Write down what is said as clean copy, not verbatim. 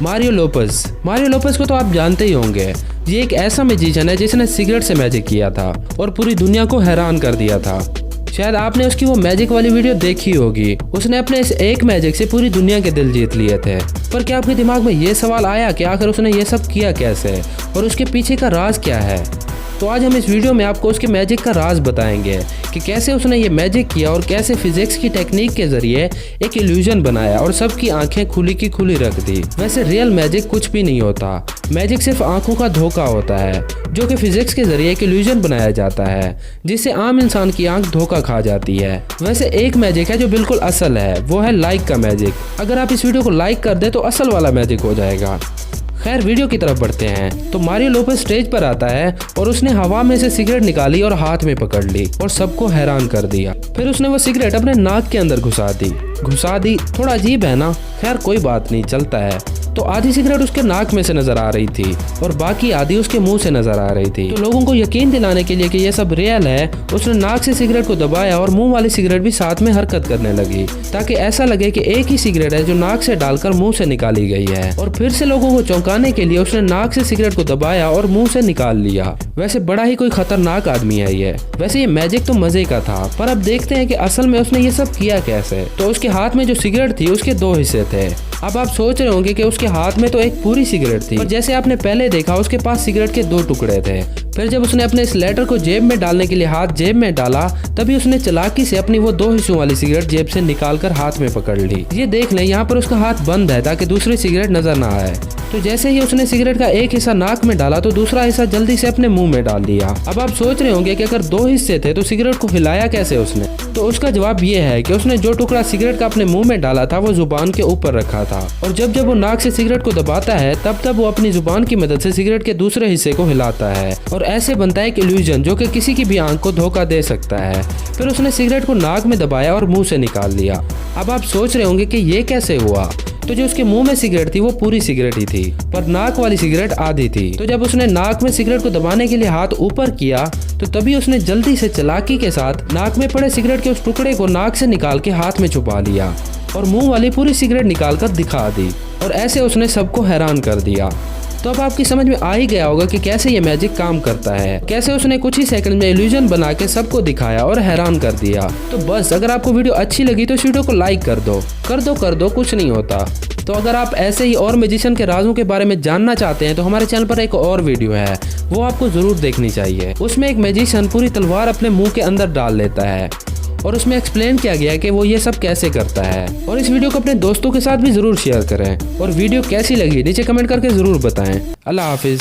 Mario Lopez को तो आप जानते ही होंगे। ये एक ऐसा मैजिशियन है जिसने सिगरेट से मैजिक किया था और पूरी दुनिया को हैरान कर दिया था। शायद आपने उसकी वो मैजिक वाली वीडियो देखी होगी। उसने अपने इस एक मैजिक से पूरी दुनिया के दिल जीत लिए थे। पर क्या आपके दिमाग में ये सवाल आया कि आखिर उसने ये सब किया कैसे और उसके पीछे का राज क्या है? तो आज हम इस वीडियो में आपको उसके मैजिक का राज बताएंगे कि कैसे उसने ये मैजिक किया और कैसे फिजिक्स की टेक्निक के जरिए एक इल्यूजन बनाया और सबकी आंखें खुली की खुली रख दी। वैसे रियल मैजिक कुछ भी नहीं होता, मैजिक सिर्फ आंखों का धोखा होता है जो कि फिजिक्स के जरिए एक इल्यूजन बनाया जाता है जिससे आम इंसान की आंख धोखा खा जाती है। वैसे एक मैजिक है जो बिल्कुल असल है, वो है लाइक का मैजिक। अगर आप इस वीडियो को लाइक कर दे तो असल वाला मैजिक हो जाएगा। खैर वीडियो की तरफ बढ़ते हैं तो मारियो लोपेस स्टेज पर आता है और उसने हवा में से सिगरेट निकाली और हाथ में पकड़ ली और सबको हैरान कर दिया। फिर उसने वो सिगरेट अपने नाक के अंदर घुसा दी। थोड़ा अजीब है ना? खैर कोई बात नहीं, चलता है। तो आधी सिगरेट उसके नाक में से नजर आ रही थी और बाकी आधी उसके मुंह से नजर आ रही थी। तो लोगों को यकीन दिलाने के लिए कि ये सब रियल है, उसने नाक से सिगरेट को दबाया और मुंह वाली सिगरेट भी साथ में हरकत करने लगी ताकि ऐसा लगे कि एक ही सिगरेट है जो नाक से डालकर मुंह से निकाली गई है। और फिर से लोगों को चौंकाने के लिए उसने नाक से सिगरेट को दबाया और मुंह से निकाल लिया। वैसे बड़ा ही कोई खतरनाक आदमी है ये। वैसे ये मैजिक तो मजे का था, पर अब देखते हैं कि असल में उसने ये सब किया कैसे। तो उसके हाथ में जो सिगरेट थी उसके दो हिस्से थे। अब आप सोच रहे होंगे कि उसके हाथ में तो एक पूरी सिगरेट थी, पर जैसे आपने पहले देखा उसके पास सिगरेट के दो टुकड़े थे। फिर जब उसने अपने इस लेटर को जेब में डालने के लिए हाथ जेब में डाला तभी उसने चालाकी से अपनी वो दो हिस्सों वाली सिगरेट जेब से निकालकर हाथ में पकड़ ली। ये देख लें यहाँ पर उसका हाथ बंद है ताकि दूसरी सिगरेट नजर ना आए। तो जैसे ही उसने सिगरेट का एक हिस्सा नाक में डाला तो दूसरा हिस्सा जल्दी से अपने मुंह में डाल दिया। अब आप सोच रहे होंगे कि अगर दो हिस्से थे तो सिगरेट को हिलाया कैसे उसने? तो उसका जवाब ये है कि उसने जो टुकड़ा सिगरेट का अपने मुंह में डाला था वो जुबान के ऊपर रखा था और जब वो नाक से सिगरेट को दबाता है तब वो अपनी जुबान की मदद से सिगरेट के दूसरे हिस्से को हिलाता है और ऐसे बनता है एक इल्यूजन जो कि किसी की भी आंख को धोखा दे सकता है। फिर उसने सिगरेट को नाक में दबाया और मुंह से निकाल लिया। अब आप सोच रहे होंगे कि ये कैसे हुआ? तो जो उसके मुंह में सिगरेट थी वो पूरी सिगरेट ही थी, पर नाक वाली सिगरेट आधी थी। तो जब उसने नाक में सिगरेट को दबाने के लिए हाथ ऊपर किया तो तभी उसने जल्दी से चालाकी के साथ नाक में पड़े सिगरेट के उस टुकड़े को नाक से निकाल के हाथ में छुपा लिया और मुंह वाली पूरी सिगरेट निकाल कर दिखा दी और ऐसे उसने सबको हैरान कर दिया। तो अब आपकी समझ में आ ही गया होगा कि कैसे ये मैजिक काम करता है, कैसे उसने कुछ ही सेकंड में इल्यूजन बना के सबको दिखाया और हैरान कर दिया। तो बस अगर आपको वीडियो अच्छी लगी तो इस वीडियो को लाइक कर दो, कुछ नहीं होता। तो अगर आप ऐसे ही और मैजिशियन के राजों के बारे में जानना चाहते हैं तो हमारे चैनल पर एक और वीडियो है, वो आपको जरूर देखनी चाहिए। उसमें एक मैजिशियन पूरी तलवार अपने मुंह के अंदर डाल लेता है और उसमें एक्सप्लेन किया गया है कि वो ये सब कैसे करता है। और इस वीडियो को अपने दोस्तों के साथ भी जरूर शेयर करें और वीडियो कैसी लगी नीचे कमेंट करके जरूर बताएं। अल्लाह हाफिज।